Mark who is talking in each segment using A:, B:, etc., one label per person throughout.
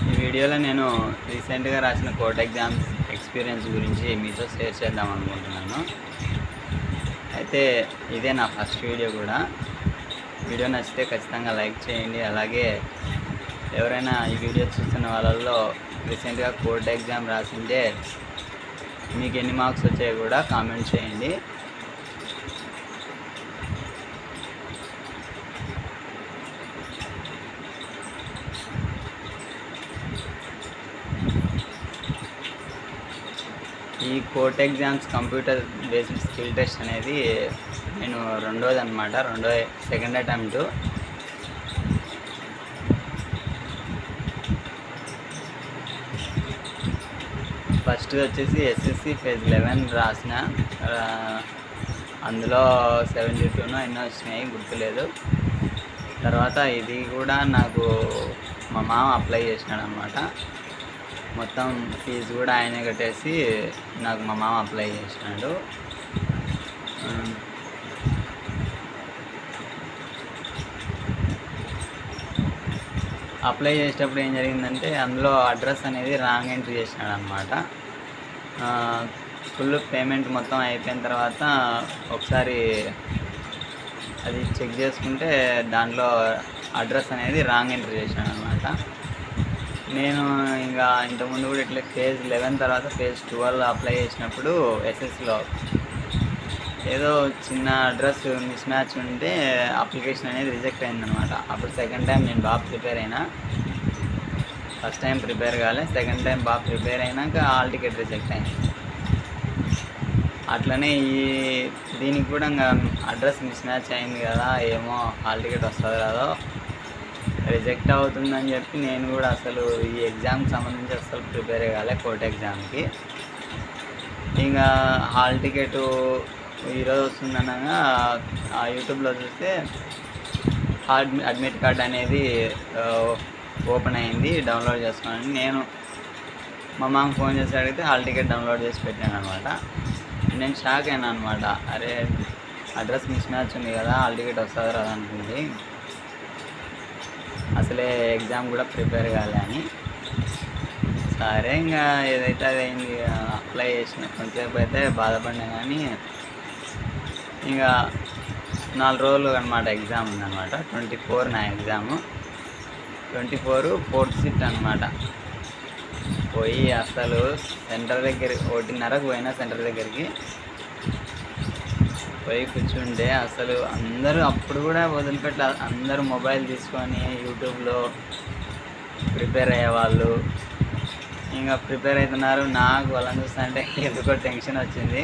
A: ఈ వీడియోలో నేను రీసెంట్గా రాసిన కోర్ట్ ఎగ్జామ్స్ ఎక్స్పీరియన్స్ గురించి మీతో షేర్ చేద్దాం అనుకుంటున్నాను. అయితే ఇదే నా ఫస్ట్ వీడియో కూడా. వీడియో నచ్చితే ఖచ్చితంగా లైక్ చేయండి. అలాగే ఎవరైనా ఈ వీడియో చూస్తున్న వాళ్ళల్లో రీసెంట్గా కోర్ట్ ఎగ్జామ్ రాసింటే మీకు ఎన్ని మార్క్స్ వచ్చాయో కూడా కామెంట్ చేయండి. ఈ court exams computer based skill test అనేది నేను సెకండ్ అటెంప్ట్. ఫస్ట్ వచ్చేసి ఎస్ఎస్సి ఫేజ్ 11 రాసిన. అందులో 72 ఎన్నో వచ్చినాయి, గుర్తులేదు. తర్వాత ఇది కూడా నాకు మా మామ అప్లై చేసినాడు అనమాట. మొత్తం ఫీజు కూడా ఆయనే కట్టేసి నాకు మా మామ అప్లై చేసినాడు. అప్లై చేసేటప్పుడు ఏం జరిగిందంటే అందులో అడ్రస్ అనేది రాంగ్ ఎంట్రీ చేసినాడు అనమాట. ఫుల్ పేమెంట్ మొత్తం అయిపోయిన తర్వాత ఒకసారి అది చెక్ చేసుకుంటే దాంట్లో అడ్రస్ అనేది రాంగ్ ఎంట్రీ చేసినాడు అనమాట. నేను ఇంకా ఇంతకుముందు కూడా ఇట్లా ఫేజ్ 11 తర్వాత ఫేజ్ 12 అప్లై చేసినప్పుడు ఎస్ఎస్సిలో ఏదో చిన్న అడ్రస్ మిస్ మ్యాచ్ ఉంటే అప్లికేషన్ అనేది రిజెక్ట్ అయిందనమాట. అప్పుడు సెకండ్ టైం నేను బాగా ప్రిపేర్ అయినా. ఫస్ట్ టైం ప్రిపేర్ కాలే, సెకండ్ టైం బాగా ప్రిపేర్ అయినాక హాల్ టికెట్ రిజెక్ట్ అయింది. అట్లనే దీనికి కూడా ఇంకా అడ్రస్ మిస్ మ్యాచ్ అయింది కదా, ఏమో హాల్ టికెట్ వస్తుందో రాదో, రిజెక్ట్ అవుతుందని చెప్పి నేను కూడా అసలు ఈ ఎగ్జామ్కి సంబంధించి అసలు ప్రిపేర్ కాలే కోర్ట్ ఎగ్జామ్కి. ఇంకా హాల్ టికెట్ ఈరోజు వస్తుందనగా యూట్యూబ్లో చూస్తే అడ్మిట్ కార్డ్ అనేది ఓపెన్ అయింది, డౌన్లోడ్ చేసుకోండి. నేను మా మామ ఫోన్ చేసి అడిగితే హాల్ టికెట్ డౌన్లోడ్ చేసి పెట్టాను అనమాట. నేను షాక్ అయినా అనమాట. అరే అడ్రస్ మిస్ మ్యాచ్ ఉంది కదా, హాల్ టికెట్ వస్తుందో రాదు అనుకుంది, అసలే ఎగ్జామ్ కూడా ప్రిపేర్ కాలే అని. సరే ఇంకా ఏదైతే అది అయింది, అప్లై చేసిన కొంతసేపు అయితే బాధపడినా. కానీ ఇంకా 4 రోజులు అనమాట ఎగ్జామ్ ఉందన్నమాట. 24 నా ఎగ్జాము, 24 4th షిఫ్ట్ అనమాట. పోయి అసలు సెంటర్ దగ్గర 1:30కు పోయినా, సెంటర్ దగ్గరికి పోయి కూర్చుంటే అసలు అందరూ అప్పుడు కూడా వదిలిపెట్టాలి, అందరూ మొబైల్ తీసుకొని యూట్యూబ్లో ప్రిపేర్ అయ్యేవాళ్ళు. ఇంకా ప్రిపేర్ అవుతున్నారు. నాకు వాళ్ళని చూస్తుంటే ఎందుకో టెన్షన్ వచ్చింది.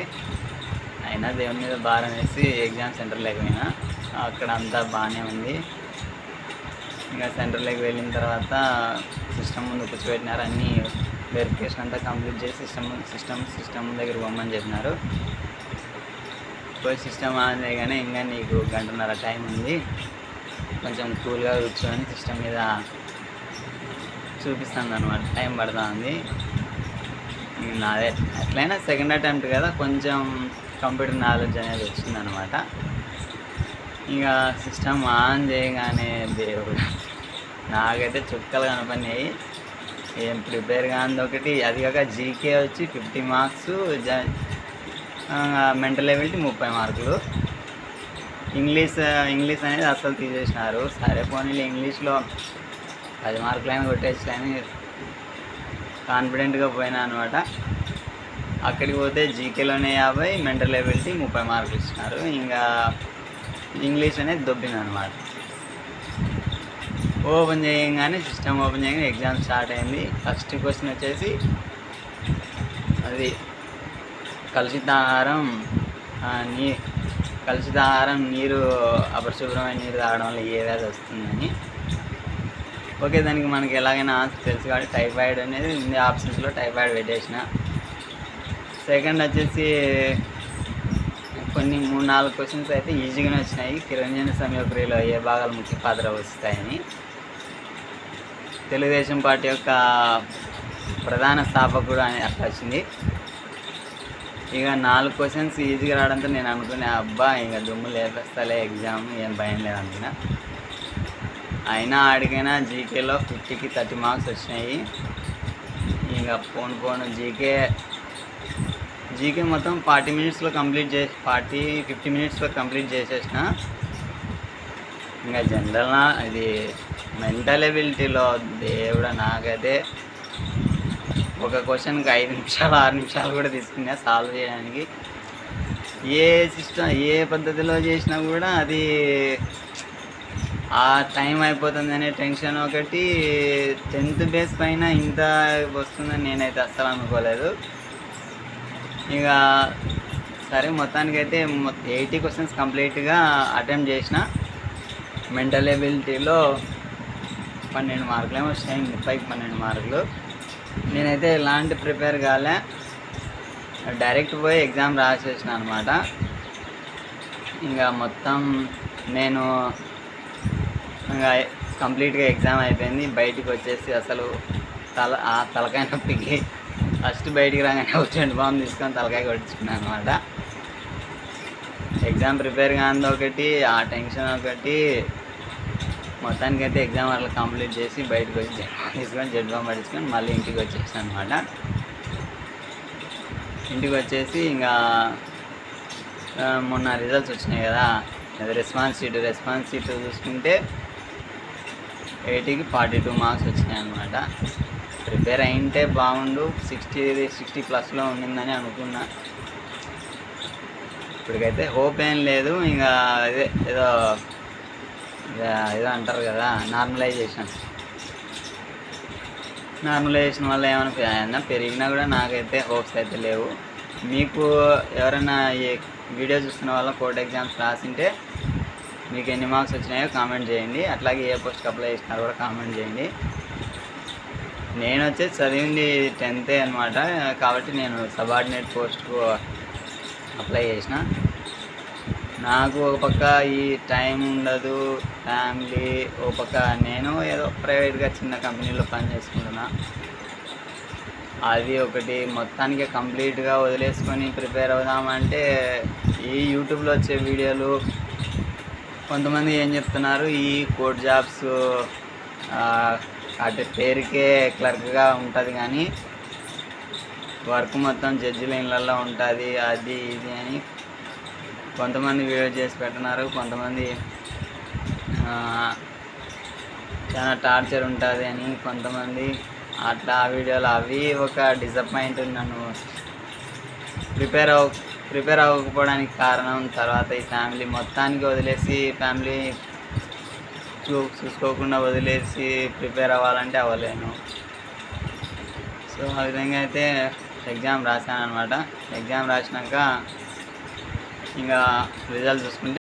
A: అయినా దేవుని మీద భారం వేసి ఎగ్జామ్ సెంటర్లోకి పోయినా. అక్కడ అంతా బాగానే ఉంది. ఇంకా సెంటర్లోకి వెళ్ళిన తర్వాత సిస్టమ్ ముందు కూర్చోబెట్టినారు. అన్నీ వెరిఫికేషన్ అంతా కంప్లీట్ చేసి సిస్టమ్ దగ్గర పోమని చెప్పినారు. పోయి సిస్టమ్ ఆన్ చేయగానే ఇంకా నీకు 1.5 గంట టైం ఉంది, కొంచెం కూల్గా కూర్చొని సిస్టమ్ మీద చూపిస్తుంది అనమాట. టైం పడుతుంది. నాదే ఎట్లయినా సెకండ్ అటెంప్ట్ కదా, కొంచెం కంప్యూటర్ నాలెడ్జ్ అనేది వచ్చిందనమాట. ఇంకా సిస్టమ్ ఆన్ చేయగానే దేవుడు నాకైతే చుక్కలు కనపడినాయి. ఏం ప్రిపేర్ కానిది ఒకటి, అది కాక జీకే వచ్చి 50 మార్క్స్, మెంటల్ ఎబిలిటీ 30 మార్కులు. ఇంగ్లీష్ అనేది అసలు తీసేసినారు. సరే పోనీలు ఇంగ్లీష్లో 10 మార్కులైనా కొట్టేసాని కాన్ఫిడెంట్గా పోయినా అనమాట. అక్కడికి పోతే జీకేలోనే 50, మెంటల్ ఎబిలిటీ 30 మార్కులు ఇచ్చినారు. ఇంకా ఇంగ్లీష్ అనేది దొబ్బింది అనమాట. ఓపెన్ చేయగానే సిస్టమ్ ఓపెన్ చేయగానే ఎగ్జామ్ స్టార్ట్ అయింది. ఫస్ట్ క్వశ్చన్ వచ్చేసి అది కలుషిత ఆహారం నీరు అపరిశుభ్రమైన నీరు తాగడం వల్ల ఏ వ్యాధి వస్తుందని. ఓకే, దానికి మనకి ఎలాగైనా ఆన్సర్ తెలుసు కాబట్టి టైఫాయిడ్ అనేది ఉంది ఆప్షన్స్లో, టైఫాయిడ్ పెట్టేసిన. సెకండ్ వచ్చేసి కొన్ని 3-4 క్వశ్చన్స్ అయితే ఈజీగానే వచ్చినాయి. కిరణజన సమయక్రియలో ఏ భాగాలు ముఖ్య పాత్ర వస్తాయని. తెలుగుదేశం పార్టీ యొక్క ప్రధాన స్థాపకుడు అని అట్లా వచ్చింది. ఇక 4 క్వశ్చన్స్ ఈజీగా రావడంతో నేను అనుకునే అబ్బా ఇంకా దుమ్ము లేపేస్తాలే ఎగ్జామ్, ఏం భయం లేదనుకున్నా. అయినా ఆడికైనా జీకేలో 50కి 30 మార్క్స్ వచ్చినాయి. ఇంకా పోను జీకే మొత్తం 40 మినిట్స్లో కంప్లీట్ చేసి 50 మినిట్స్లో కంప్లీట్ చేసేసిన. ఇంకా జనరల్ ఇది మెంటల్ ఎబిలిటీలో దేవుడా నాకైతే ఒక క్వశ్చన్కి 5 నిమిషాలు 6 నిమిషాలు కూడా తీసుకున్నా సాల్వ్ చేయడానికి. ఏ పద్ధతిలో చేసినా కూడా అది ఆ టైం అయిపోతుంది అనే టెన్షన్ ఒకటి. 10th బేస్ పైన ఇంత వస్తుందని నేనైతే అస్సలు అనుకోలేదు. ఇక సరే మొత్తానికైతే 80 క్వశ్చన్స్ కంప్లీట్గా అటెంప్ట్ చేసిన. మెంటల్ ఎబిలిటీలో 12 మార్కులు ఏమో వచ్చినాయి, 30కి 12 మార్కులు. నేనైతే ఎలాంటి ప్రిపేర్ కాలే, డైరెక్ట్ పోయి ఎగ్జామ్ రాసేసిన అనమాట. ఇంకా మొత్తం నేను ఇంకా కంప్లీట్గా ఎగ్జామ్ అయిపోయింది. బయటికి వచ్చేసి అసలు తలకాయ నొప్పికి ఫస్ట్ బయటికి రాగానే వచ్చేంటి బాంబు తీసుకొని తలకాయ కొట్టించుకున్నాను అనమాట. ఎగ్జామ్ ప్రిపేర్ కాంది ఒకటి, ఆ టెన్షన్ ఒకటి. మొత్తానికైతే ఎగ్జామ్ అట్లా కంప్లీట్ చేసి బయటకు వచ్చి జెడ్ బాంబు పట్టించుకొని మళ్ళీ ఇంటికి వచ్చేసాను అనమాట. ఇంటికి వచ్చేసి ఇంకా మొన్న రిజల్ట్స్ వచ్చినాయి కదా, అది రెస్పాన్స్ షీట్ చూసుకుంటే 80కి 42 మార్క్స్ వచ్చినాయి అనమాట. ప్రిపేర్ అయింటే బాగుండు, 60 ప్లస్లో ఉండిందని అనుకున్నా. ఇప్పటికైతే హోప్ ఏం లేదు. ఇంకా అదే ఏదో అంటారు కదా, నార్మలైజేషన్ వల్ల ఏమైనా పెరిగినా కూడా నాకైతే హోప్స్ అయితే లేవు. మీకు ఎవరైనా ఈ వీడియో చూస్తున్న వాళ్ళ కోర్ట్ ఎగ్జామ్స్ రాసింటే మీకు ఎన్ని మార్క్స్ వచ్చినాయో కామెంట్ చేయండి. అట్లాగే ఏ పోస్ట్కి అప్లై చేసినారో కూడా కామెంట్ చేయండి. నేను వచ్చేసి చదివింది 10th అనమాట, కాబట్టి నేను సబార్డినేట్ పోస్ట్కు అప్లై చేసిన. నాకు ఒక పక్క ఈ టైం ఉండదు, ఫ్యామిలీ ఒక పక్క, నేను ఏదో ప్రైవేట్గా చిన్న కంపెనీలో పని చేసుకుంటున్నా, అది ఒకటి. మొత్తానికి కంప్లీట్గా వదిలేసుకొని ప్రిపేర్ అవుదామంటే ఈ యూట్యూబ్లో వచ్చే వీడియోలు కొంతమంది ఏం చెప్తున్నారు, ఈ కోర్ట్ జాబ్స్ అటు పేరుకే క్లర్క్గా ఉంటుంది కానీ వర్క్ మొత్తం జడ్జిల ఇళ్ళల్లో ఉంటుంది, అది ఇది అని కొంతమంది వీడియో చేసి పెట్టినారు. కొంతమంది చాలా టార్చర్ ఉంటుంది అని కొంతమంది అట్లా ఆ వీడియోలు అవి ఒక డిసప్పాయింట్. నన్ను ప్రిపేర్ అవ్వకపోవడానికి కారణం తర్వాత ఈ ఫ్యామిలీ మొత్తానికి వదిలేసి, ఫ్యామిలీ చూసుకోకుండా వదిలేసి ప్రిపేర్ అవ్వాలంటే అవ్వలేను. సో ఆ విధంగా అయితే ఎగ్జామ్ రాశాను అనమాట. ఎగ్జామ్ రాసినాక ఇంకా రిజల్ట్ చూసుకుంటే